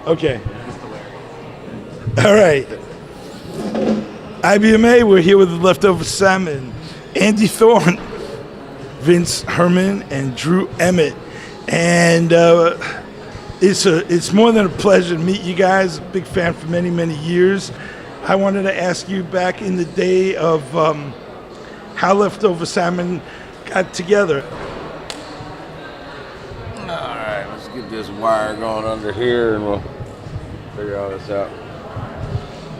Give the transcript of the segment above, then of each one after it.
Okay. All right. IBMA, we're here with the Leftover Salmon. Andy Thorne, Vince Herman, and Drew Emmett. And it's more than a pleasure to meet you guys. Big fan for many, many years. I wanted to ask you back in the day of how Leftover Salmon got together. All right, let's get this wire going under here and we'll figure all this out.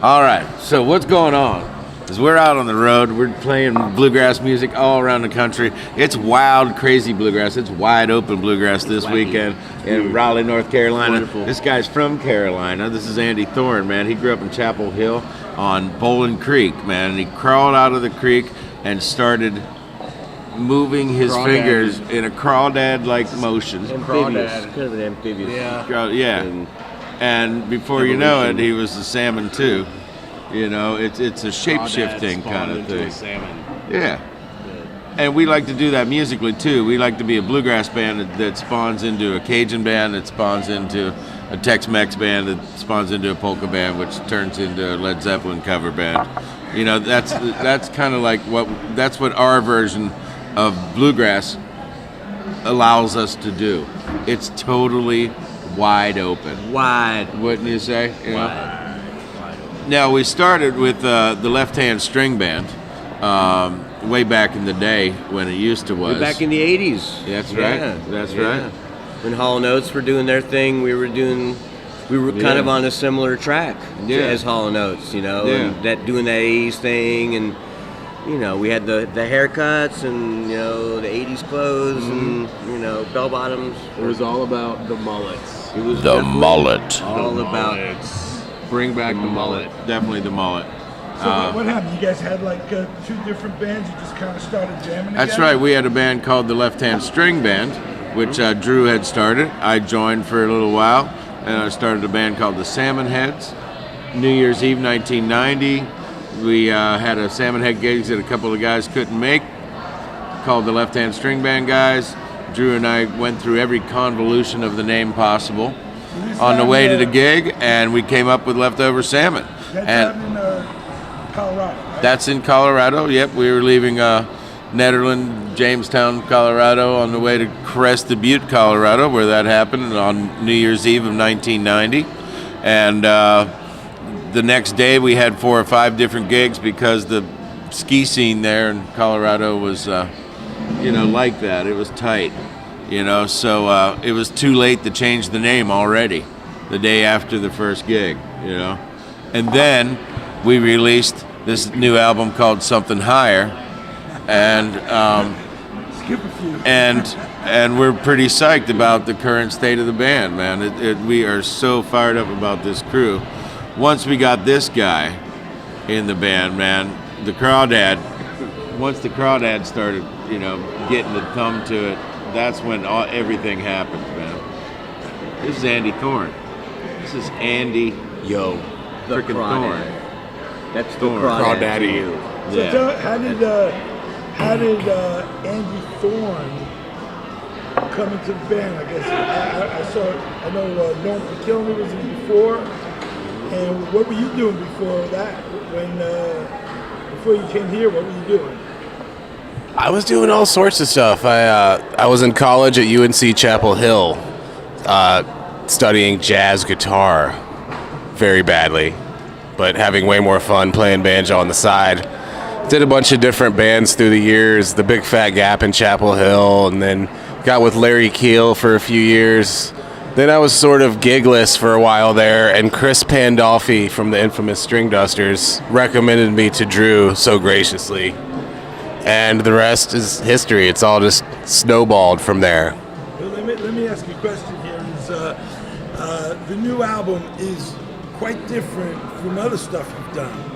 All right, so what's going on is we're out on the road. We're playing bluegrass music all around the country. It's wild, crazy bluegrass. It's wide open bluegrass this weekend in Raleigh, North Carolina. Wonderful. This guy's from Carolina. This is Andy Thorne, man. He grew up in Chapel Hill on Bowling Creek, man. And he crawled out of the creek and started moving his fingers in a crawdad-like motion. Amphibious. Kind of an amphibious. Yeah. And before you know it, he was a salmon too. You know, it's a shape-shifting kind of thing. Yeah. And we like to do that musically too. We like to be a bluegrass band that spawns into a Cajun band, that spawns into a Tex-Mex band, that spawns into a polka band, which turns into a Led Zeppelin cover band. You know, that's kind of like that's what our version of bluegrass allows us to do. It's totally wide open. Wouldn't you say? You know? Now, we started with the left-hand string band way back in the day when it used to was. Way back in the 80s. That's right. That's right. When Hall & Oates were doing their thing, we were kind of on a similar track as Hall & Oates, you know, and doing that 80s thing, and you know, we had the haircuts and, you know, the 80s clothes and, you know, bell bottoms. It was all about the mullets. It was the mullet. All about bring back the mullet. Definitely the mullet. So what happened? You guys had like two different bands. You just kind of started jamming together? That's right. We had a band called the Left Hand String Band, which Drew had started. I joined for a little while, and I started a band called the Salmon Heads. New Year's Eve 1990. We had a Salmon Head gigs that a couple of guys couldn't make, called the Left Hand String Band guys. Drew and I went through every convolution of the name possible on the way to the gig, and we came up with Leftover Salmon. That's in Colorado, right? That's in Colorado, yep. We were leaving Nederland, Jamestown, Colorado, on the way to Crested Butte, Colorado, where that happened on New Year's Eve of 1990. And the next day we had 4 or 5 different gigs because the ski scene there in Colorado was, like that. It was tight, so it was too late to change the name already the day after the first gig, And then we released this new album called Something Higher, and skip a few. and we're pretty psyched about the current state of the band, man. We are so fired up about this crew. Once we got this guy in the band, man, once the crawdad started, getting the thumb to it, that's when everything happened, man. This is Andy Thorne. This is Andy freaking Thorne. That's the Thorne. crawdaddy. So Yeah. how did Andy Thorne come into the band? I guess I know Norm McKilney was in before. And what were you doing before that? Before you came here, what were you doing? I was doing all sorts of stuff. I was in college at UNC Chapel Hill, studying jazz guitar very badly, but having way more fun playing banjo on the side. Did a bunch of different bands through the years, the Big Fat Gap in Chapel Hill, and then got with Larry Keel for a few years. Then I was sort of gigless for a while there, and Chris Pandolfi from the infamous String Dusters recommended me to Drew so graciously. And the rest is history. It's all just snowballed from there. Well, let me ask you a question here. The new album is quite different from other stuff you've done.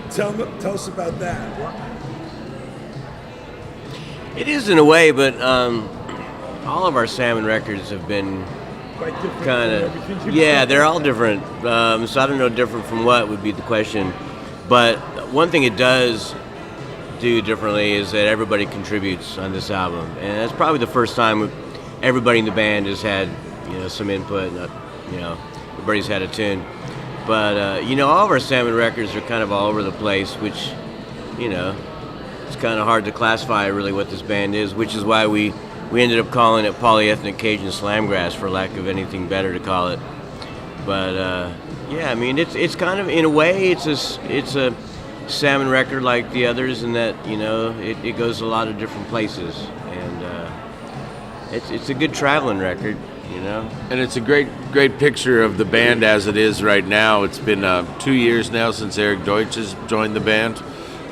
Tell us about that. It is in a way, but all of our Salmon records have been Quite different. kind of, they're all different. So I don't know different from what would be the question. But one thing it does do differently is that everybody contributes on this album, and that's probably the first time everybody in the band has had some input. everybody's had a tune. But you know, all of our Salmon records are kind of all over the place, which, you know, it's kind of hard to classify really what this band is, which is why we ended up calling it Polyethnic Cajun Slamgrass, for lack of anything better to call it. But yeah, I mean, it's kind of, in a way, it's a Salmon record like the others, in that, you know, it goes a lot of different places, and it's a good traveling record, you know. And it's a great picture of the band as it is right now. It's been 2 years now since Eric Deutsch has joined the band.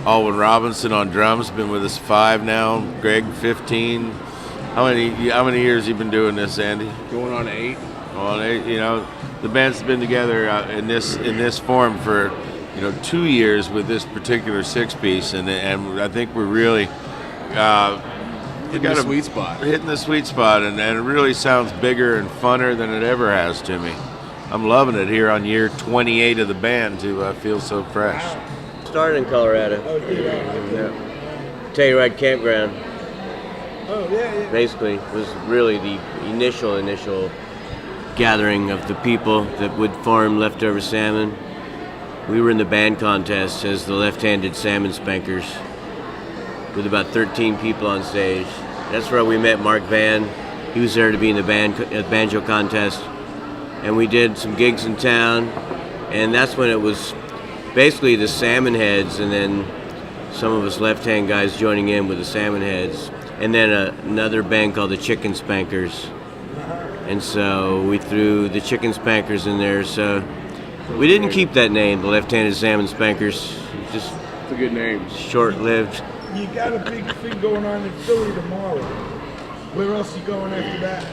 Alwyn Robinson on drums, been with us 5 now. Greg 15. How many years you been doing this, Andy? Going on 8. On 8. You know, the band's been together in this form for, you know, 2 years with this particular 6-piece, and I think we're really Hitting the sweet spot. Hitting the sweet spot, and it really sounds bigger and funner than it ever has to me. I'm loving it here on year 28 of the band to feel so fresh. Started in Colorado. Oh, yeah. Telluride Campground. Oh, yeah. Basically, was really the initial gathering of the people that would form Leftover Salmon. We were in the band contest as the left-handed Salmon Spankers, with about 13 people on stage. That's where we met Mark Van. He was there to be in the banjo contest, and we did some gigs in town, and that's when it was basically the Salmon Heads, and then some of us left-hand guys joining in with the Salmon Heads, and then another band called the Chicken Spankers. And so we threw the Chicken Spankers in there. So we didn't keep that name, the Left-Handed Salmon Spankers. Just It's a good name. Short-lived. You got a big thing going on in Philly tomorrow. Where else are you going after that?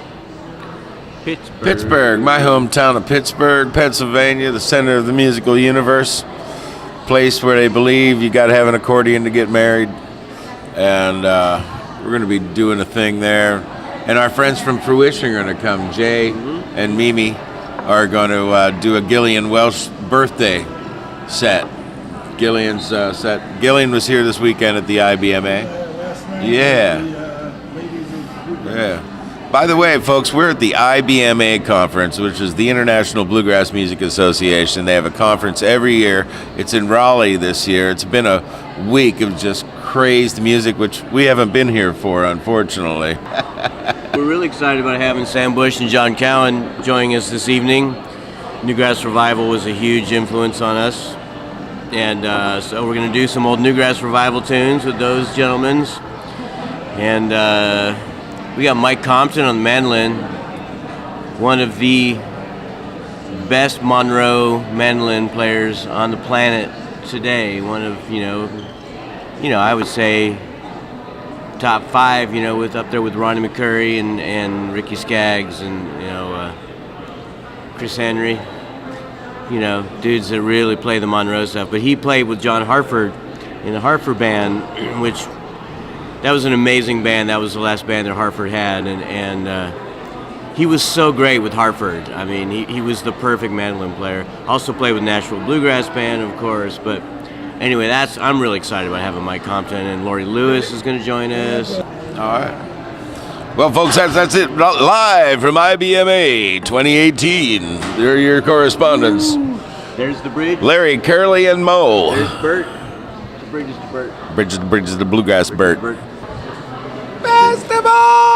Pittsburgh, my hometown of Pittsburgh, Pennsylvania, the center of the musical universe. Place where they believe you got to have an accordion to get married. And we're going to be doing a thing there. And our friends from Fruition are going to come. Jay and Mimi are going to do a Gillian Welsh birthday set. Gillian's set. Gillian was here this weekend at the IBMA. Last night. Yeah. Yeah. By the way, folks, we're at the IBMA conference, which is the International Bluegrass Music Association. They have a conference every year. It's in Raleigh this year. It's been a week of just crazed music, which we haven't been here for, unfortunately. We're really excited about having Sam Bush and John Cowan joining us this evening. Newgrass Revival was a huge influence on us. And so we're going to do some old Newgrass Revival tunes with those gentlemen. And we got Mike Compton on the mandolin, one of the best Monroe mandolin players on the planet today. One of, you know, I would say top 5, you know, with up there with Ronnie McCurry and Ricky Skaggs and, you know, Chris Henry. You know, dudes that really play the Monroe stuff. But he played with John Hartford in the Hartford band, which that was an amazing band. That was the last band that Hartford had, and he was so great with Hartford. I mean, he was the perfect mandolin player. Also played with Nashville Bluegrass Band, of course. But anyway, I'm really excited about having Mike Compton, and Laurie Lewis is going to join us. All right. Well, folks, that's it. Live from IBMA 2018. They're your correspondents. There's the bridge. Larry, Curly, and Mo. There's Bert. The bridge is to Bert. Bridges the Bluegrass Bert. Bert. Festival!